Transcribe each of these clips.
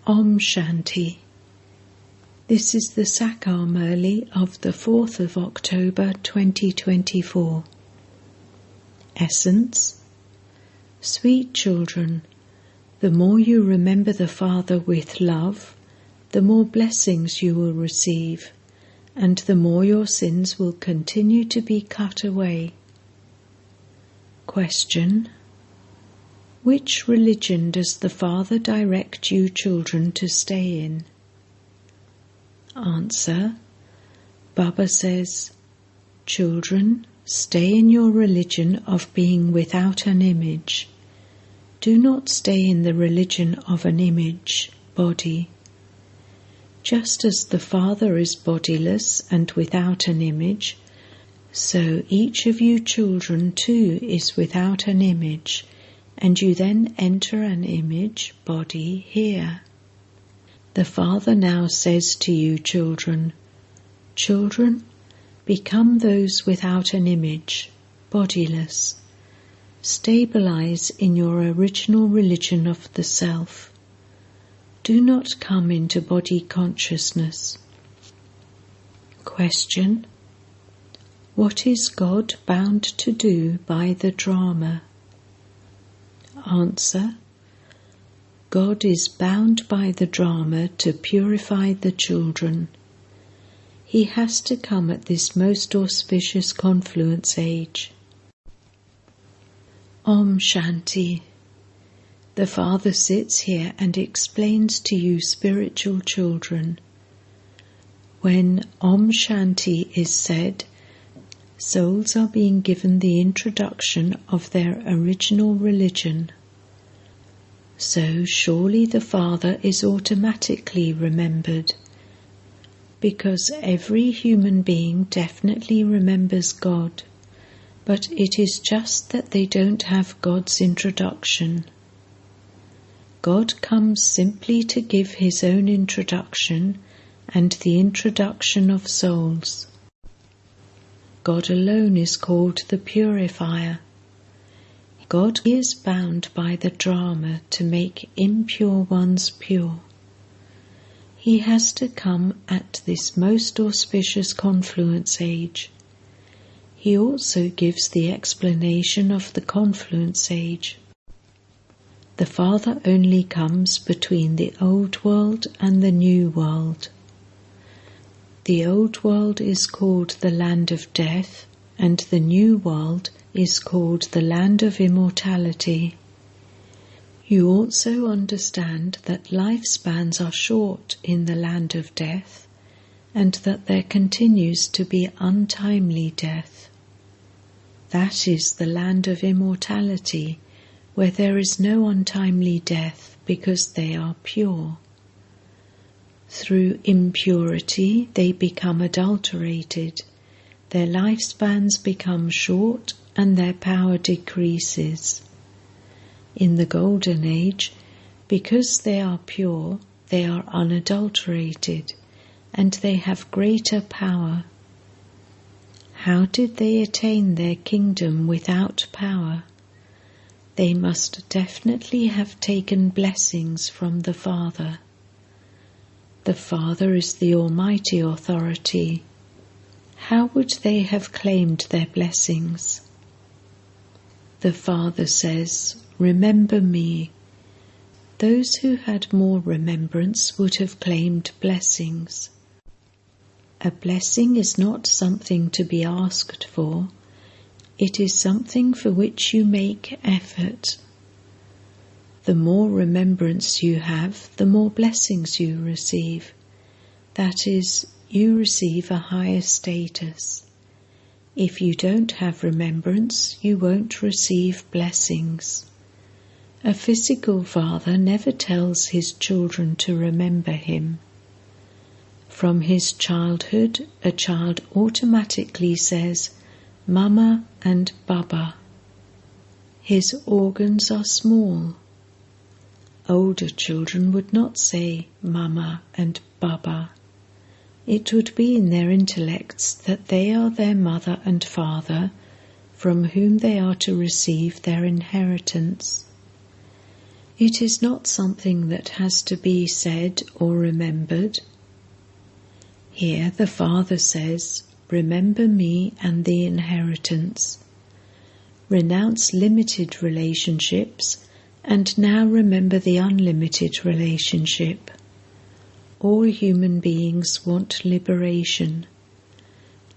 Om Shanti. This is the Sakar Murli of the 4th of October 2024. Essence. Sweet children, the more you remember the Father with love, the more blessings you will receive, and the more your sins will continue to be cut away. Question. Which religion does the Father direct you children to stay in? Answer. Baba says, children, stay in your religion of being without an image. Do not stay in the religion of an image, body. Just as the Father is bodiless and without an image, so each of you children too is without an image, and you then enter an image body here. The Father now says to you children, children, become those without an image, bodiless. Stabilize in your original religion of the Self. Do not come into body consciousness. Question. What is God bound to do by the drama? Answer. God is bound by the drama to purify the children. He has to come at this most auspicious confluence age. Om Shanti. The Father sits here and explains to you spiritual children. When Om Shanti is said, souls are being given the introduction of their original religion. So surely the Father is automatically remembered, because every human being definitely remembers God, but it is just that they don't have God's introduction. God comes simply to give His own introduction and the introduction of souls. God alone is called the Purifier. God is bound by the drama to make impure ones pure. He has to come at this most auspicious confluence age. He also gives the explanation of the confluence age. The Father only comes between the old world and the new world. The old world is called the land of death, and the new world is called the land of immortality. You also understand that lifespans are short in the land of death, and that there continues to be untimely death. That is the land of immortality, where there is no untimely death because they are pure. Through impurity they become adulterated, their lifespans become short and their power decreases. In the Golden Age, because they are pure, they are unadulterated, and they have greater power. How did they attain their kingdom without power? They must definitely have taken blessings from the Father. The Father is the Almighty Authority. How would they have claimed their blessings? The Father says, remember me. Those who had more remembrance would have claimed blessings. A blessing is not something to be asked for. It is something for which you make effort. The more remembrance you have, the more blessings you receive. That is, you receive a higher status. If you don't have remembrance, you won't receive blessings. A physical father never tells his children to remember him. From his childhood, a child automatically says, Mama and Baba. His organs are small. Older children would not say Mama and Baba. It would be in their intellects that they are their mother and father, from whom they are to receive their inheritance. It is not something that has to be said or remembered. Here the Father says, remember me and the inheritance. Renounce limited relationships and now remember the unlimited relationship. All human beings want liberation.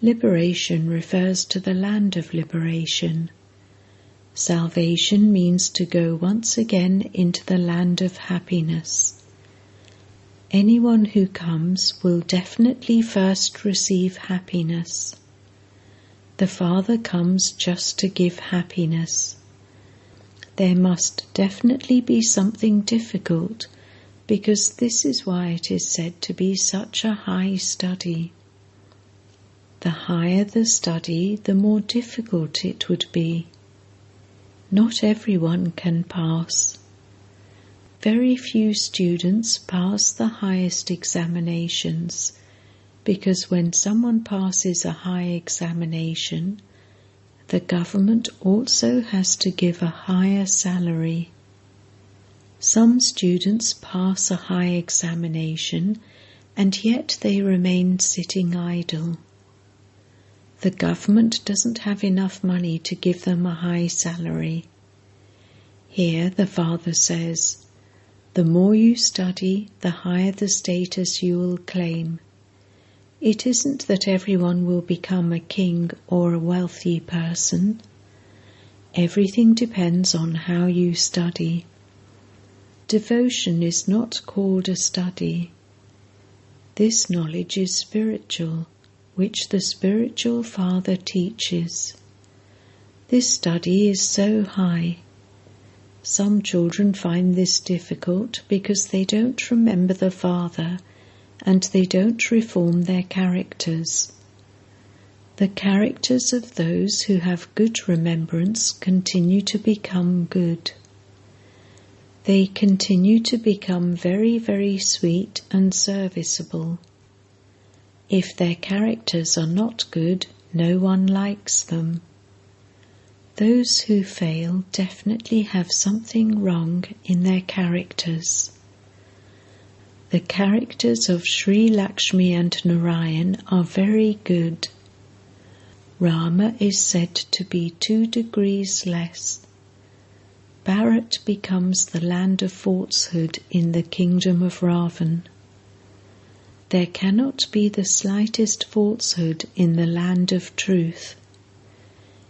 Liberation refers to the land of liberation. Salvation means to go once again into the land of happiness. Anyone who comes will definitely first receive happiness. The Father comes just to give happiness. There must definitely be something difficult, because this is why it is said to be such a high study. The higher the study, the more difficult it would be. Not everyone can pass. Very few students pass the highest examinations, because when someone passes a high examination, the government also has to give a higher salary. Some students pass a high examination and yet they remain sitting idle. The government doesn't have enough money to give them a high salary. Here the Father says, the more you study, the higher the status you will claim. It isn't that everyone will become a king or a wealthy person. Everything depends on how you study. Devotion is not called a study. This knowledge is spiritual, which the spiritual Father teaches. This study is so high. Some children find this difficult because they don't remember the Father and they don't reform their characters. The characters of those who have good remembrance continue to become good. They continue to become very, very sweet and serviceable. If their characters are not good, no one likes them. Those who fail definitely have something wrong in their characters. The characters of Sri Lakshmi and Narayan are very good. Rama is said to be 2 degrees less. Bharat becomes the land of falsehood in the kingdom of Ravan. There cannot be the slightest falsehood in the land of truth.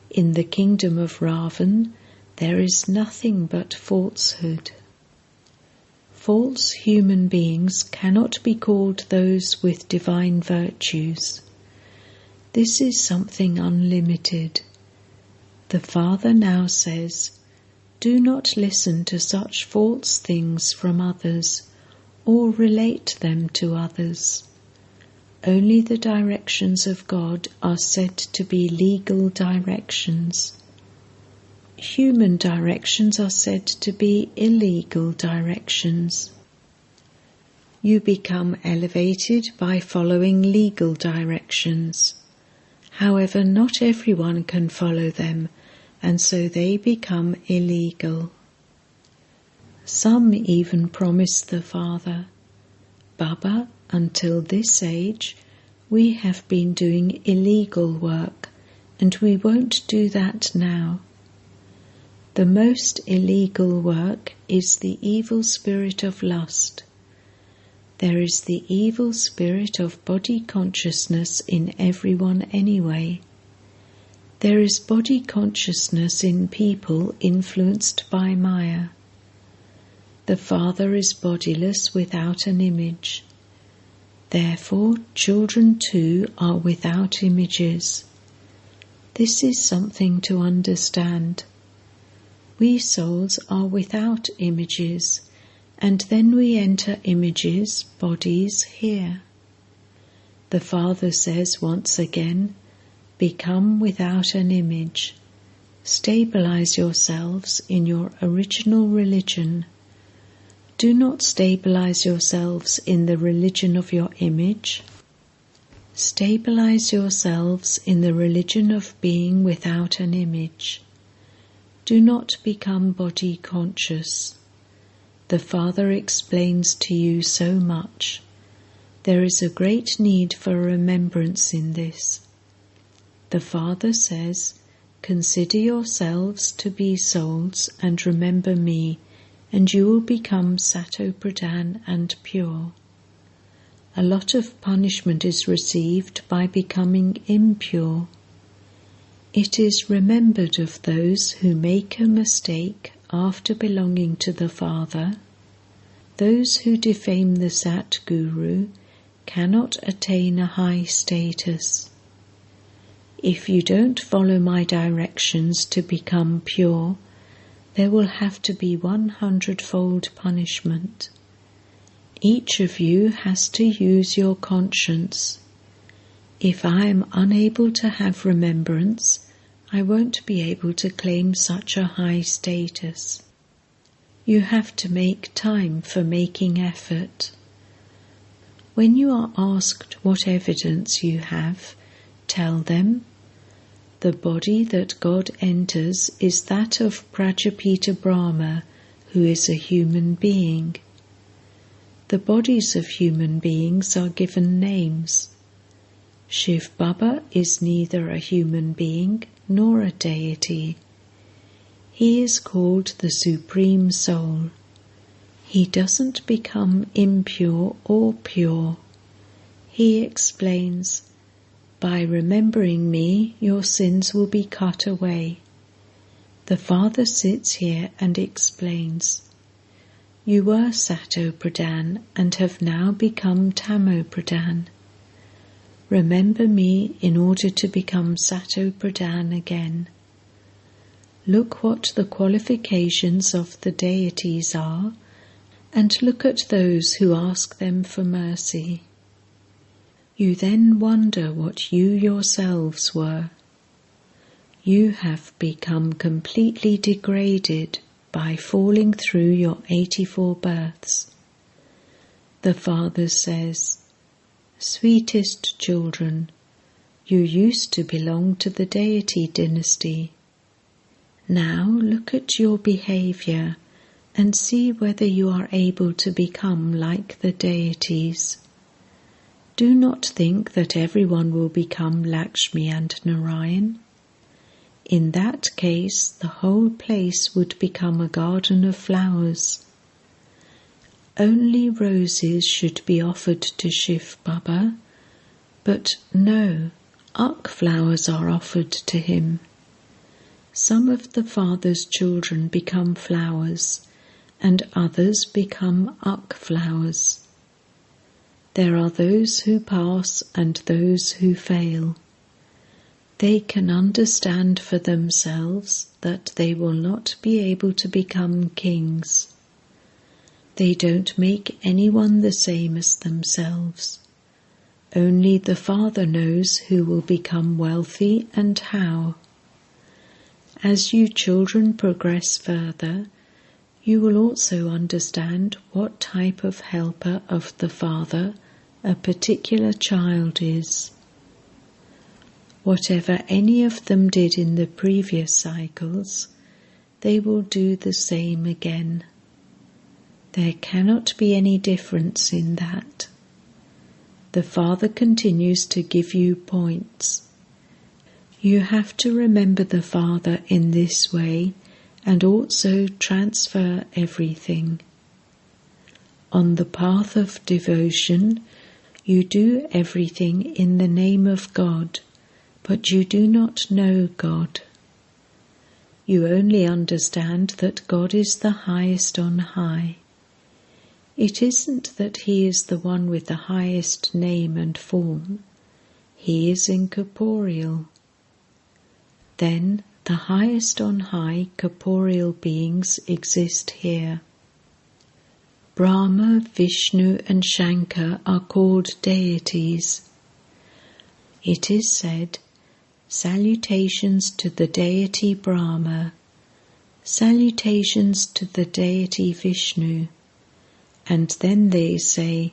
In the kingdom of Ravan, there is nothing but falsehood. False human beings cannot be called those with divine virtues. This is something unlimited. The Father now says, do not listen to such false things from others, or relate them to others. Only the directions of God are said to be legal directions. Human directions are said to be illegal directions. You become elevated by following legal directions. However, not everyone can follow them, and so they become illegal. Some even promise the Father, Baba, until this age, we have been doing illegal work, and we won't do that now. The most illegal work is the evil spirit of lust. There is the evil spirit of body consciousness in everyone anyway. There is body consciousness in people influenced by Maya. The Father is bodiless without an image. Therefore, children too are without images. This is something to understand. We souls are without images, and then we enter images, bodies, here. The Father says once again, become without an image. Stabilize yourselves in your original religion. Do not stabilize yourselves in the religion of your image. Stabilize yourselves in the religion of being without an image. Do not become body conscious. the Father explains to you so much. There is a great need for remembrance in this. The Father says, "Consider yourselves to be souls and remember me, and you will become Sato-Pradhan and pure." A lot of punishment is received by becoming impure. It is remembered of those who make a mistake after belonging to the Father. Those who defame the Satguru cannot attain a high status. If you don't follow my directions to become pure, there will have to be 100-fold punishment. Each of you has to use your conscience. If I am unable to have remembrance, I won't be able to claim such a high status. You have to make time for making effort. When you are asked what evidence you have, tell them, "The body that God enters is that of Prajapita Brahma, who is a human being." The bodies of human beings are given names. Shiv Baba is neither a human being nor a deity. He is called the Supreme Soul. He doesn't become impure or pure. He explains, "By remembering me, your sins will be cut away." The Father sits here and explains, "You were Sato-Pradhan and have now become Tamo-Pradhan. Remember me in order to become Sato-Pradhan again. Look what the qualifications of the deities are, and look at those who ask them for mercy. You then wonder what you yourselves were. You have become completely degraded by falling through your 84 births. The Father says, "Sweetest children, you used to belong to the deity dynasty. Now look at your behavior and see whether you are able to become like the deities. Do not think that everyone will become Lakshmi and Narayan. In that case, the whole place would become a garden of flowers. Only roses should be offered to Shiv Baba, but no, Ak flowers are offered to him. Some of the Father's children become flowers, and others become Ak flowers. There are those who pass and those who fail. They can understand for themselves that they will not be able to become kings. They don't make anyone the same as themselves. Only the Father knows who will become wealthy and how. As you children progress further, you will also understand what type of helper of the Father a particular child is. Whatever any of them did in the previous cycles, they will do the same again. There cannot be any difference in that. The Father continues to give you points. You have to remember the Father in this way and also transfer everything. On the path of devotion, you do everything in the name of God, but you do not know God. You only understand that God is the highest on high. It isn't that He is the one with the highest name and form. He is incorporeal. Then the highest on high corporeal beings exist here. Brahma, Vishnu and Shankar are called deities. It is said, "Salutations to the deity Brahma, salutations to the deity Vishnu," and then they say,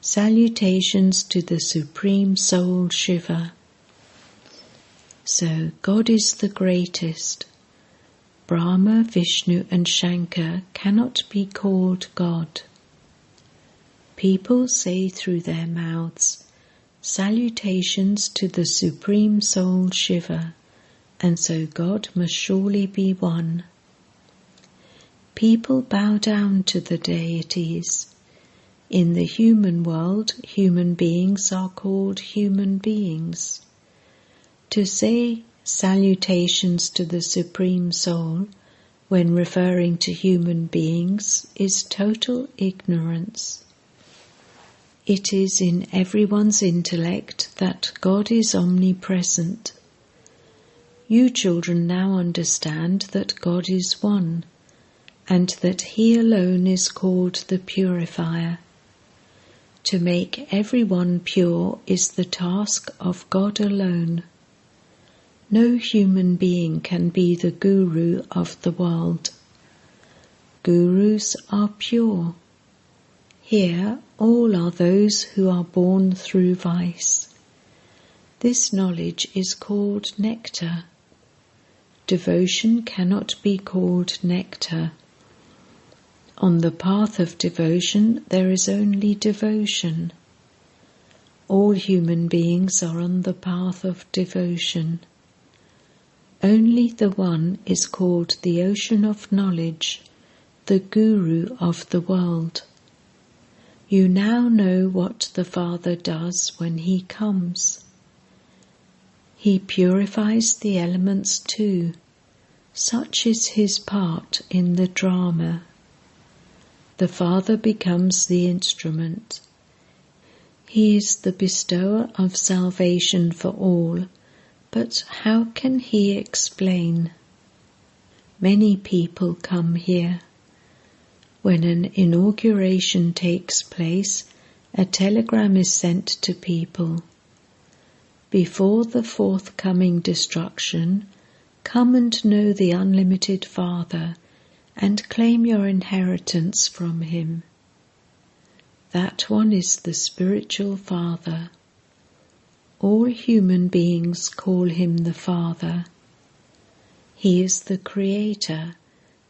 "Salutations to the Supreme Soul Shiva." So God is the greatest. Brahma, Vishnu and Shankar cannot be called God. People say through their mouths, "Salutations to the Supreme Soul Shiva," and so God must surely be one. People bow down to the deities. In the human world, human beings are called human beings. To say salutations to the Supreme Soul when referring to human beings is total ignorance. It is in everyone's intellect that God is omnipresent. You children now understand that God is one, and that He alone is called the Purifier. To make everyone pure is the task of God alone. No human being can be the guru of the world. Gurus are pure. Here all are those who are born through vice. This knowledge is called nectar. Devotion cannot be called nectar. On the path of devotion there is only devotion. All human beings are on the path of devotion. Only the one is called the ocean of knowledge, the guru of the world. You now know what the Father does when He comes. He purifies the elements too. Such is His part in the drama. The Father becomes the instrument. He is the bestower of salvation for all, but how can He explain? Many people come here. When an inauguration takes place, a telegram is sent to people. Before the forthcoming destruction, come and know the unlimited Father, and claim your inheritance from Him. That one is the spiritual Father. All human beings call Him the Father. He is the Creator,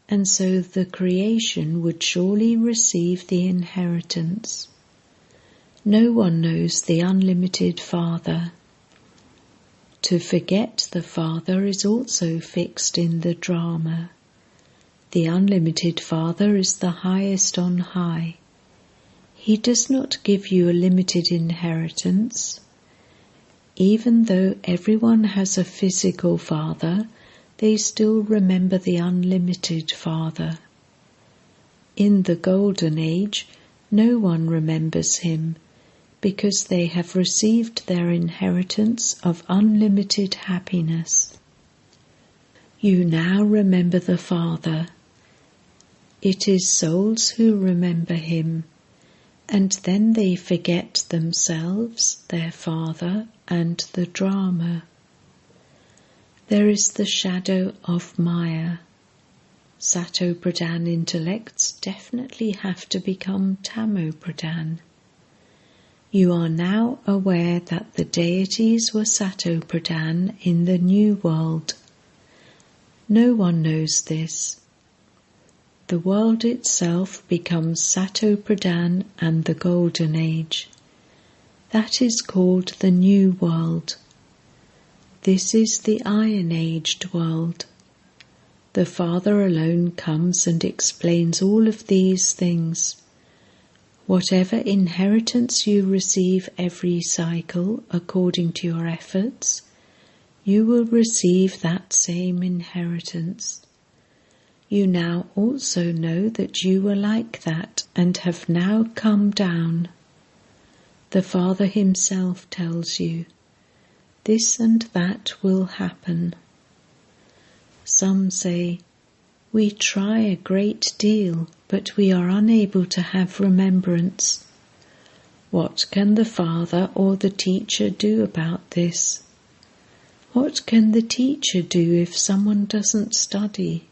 and so the creation would surely receive the inheritance. No one knows the unlimited Father. To forget the Father is also fixed in the drama. The unlimited Father is the highest on high. He does not give you a limited inheritance. Even though everyone has a physical father, they still remember the unlimited Father. In the Golden Age, no one remembers Him, because they have received their inheritance of unlimited happiness. You now remember the Father. It is souls who remember Him, and then they forget themselves, their Father, and the drama. There is the shadow of Maya. Sato-Pradhan intellects definitely have to become Tamo-Pradhan. You are now aware that the deities were Sato-Pradhan in the new world. No one knows this. The world itself becomes Sato-Pradhan and the Golden Age. That is called the New World. This is the Iron-Aged world. The Father alone comes and explains all of these things. Whatever inheritance you receive every cycle according to your efforts, you will receive that same inheritance. You now also know that you were like that and have now come down. The Father Himself tells you, this and that will happen. Some say, we try a great deal, but we are unable to have remembrance. What can the Father or the teacher do about this? What can the teacher do if someone doesn't study?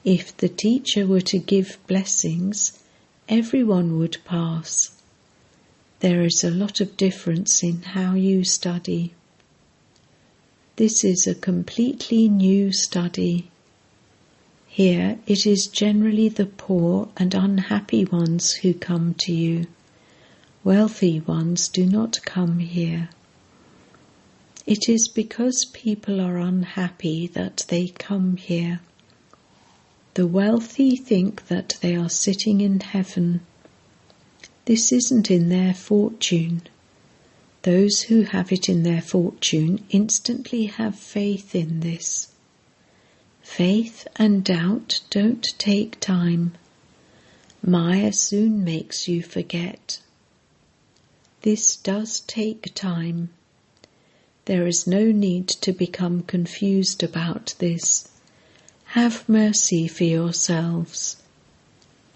If the teacher were to give blessings, everyone would pass. There is a lot of difference in how you study. This is a completely new study. Here it is generally the poor and unhappy ones who come to you. Wealthy ones do not come here. It is because people are unhappy that they come here. The wealthy think that they are sitting in heaven. This isn't in their fortune. Those who have it in their fortune instantly have faith in this. Faith and doubt don't take time. Maya soon makes you forget. This does take time. There is no need to become confused about this. Have mercy for yourselves.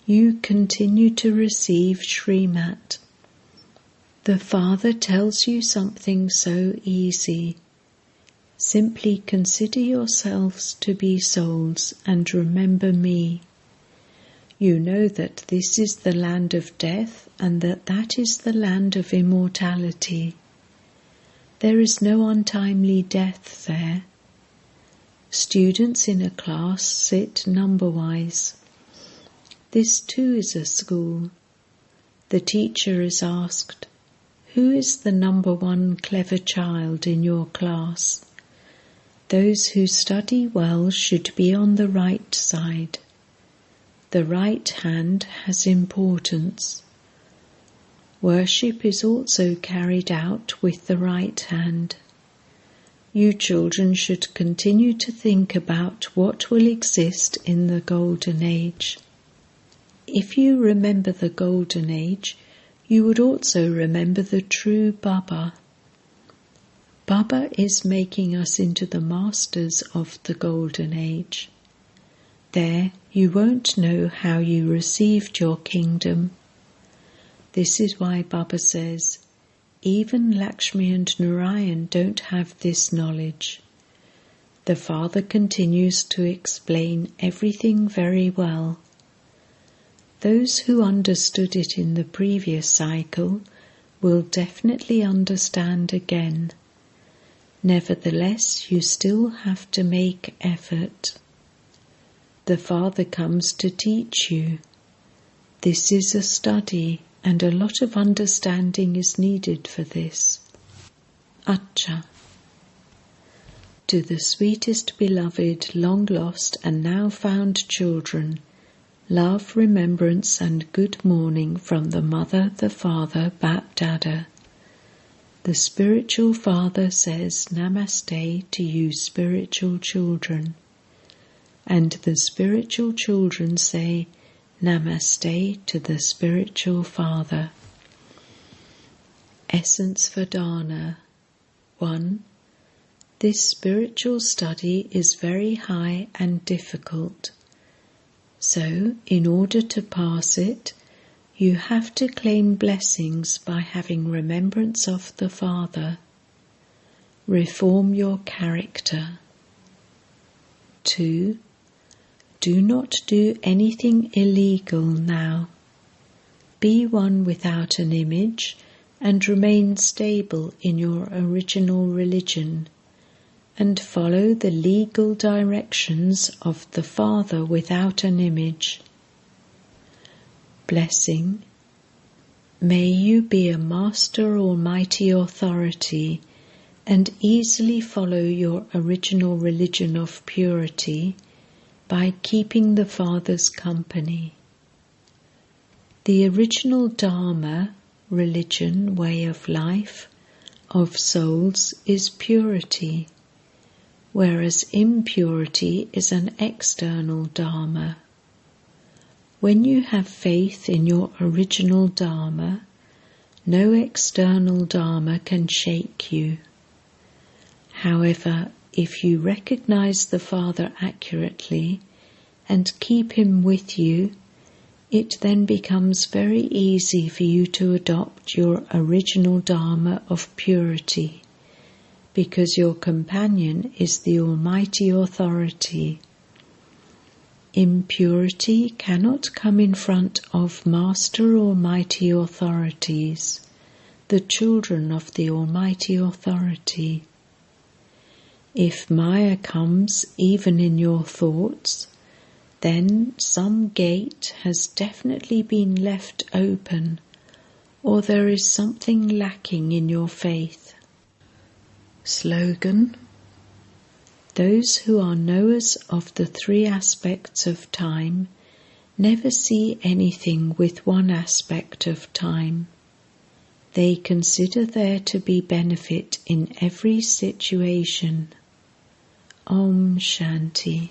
You continue to receive Srimat. The Father tells you something so easy. Simply consider yourselves to be souls and remember me. You know that this is the land of death and that is the land of immortality. There is no untimely death there. Students in a class sit number-wise. This too is a school. The teacher is asked, "Who is the number one clever child in your class?" Those who study well should be on the right side. The right hand has importance. Worship is also carried out with the right hand. You children should continue to think about what will exist in the Golden Age. If you remember the Golden Age, you would also remember the true Baba. Baba is making us into the masters of the Golden Age. There you won't know how you received your kingdom. This is why Baba says, even Lakshmi and Narayan don't have this knowledge. The Father continues to explain everything very well. Those who understood it in the previous cycle will definitely understand again. Nevertheless, you still have to make effort. The Father comes to teach you. This is a study, and a lot of understanding is needed for this. Acha. To the sweetest beloved, long lost and now found children, love, remembrance and good morning from the Mother, the Father, Bap Dada. The spiritual Father says Namaste to you spiritual children, and the spiritual children say Namaste to the spiritual Father. Essence for Dharna. 1. This spiritual study is very high and difficult. So, in order to pass it, you have to claim blessings by having remembrance of the Father. Reform your character. 2. Do not do anything illegal now. Be one without an image and remain stable in your original religion, and follow the legal directions of the Father without an image. Blessing. May you be a master almighty authority and easily follow your original religion of purity by keeping the Father's company. The original Dharma, religion, way of life, of souls is purity, whereas impurity is an external Dharma. When you have faith in your original Dharma, no external Dharma can shake you. However, if you recognize the Father accurately and keep him with you, it then becomes very easy for you to adopt your original Dharma of purity, because your companion is the Almighty Authority. Impurity cannot come in front of Master Almighty Authorities, the children of the Almighty Authority. If Maya comes even in your thoughts, then some gate has definitely been left open, or there is something lacking in your faith. Slogan: those who are knowers of the three aspects of time never see anything with one aspect of time. They consider there to be benefit in every situation. Om Shanti.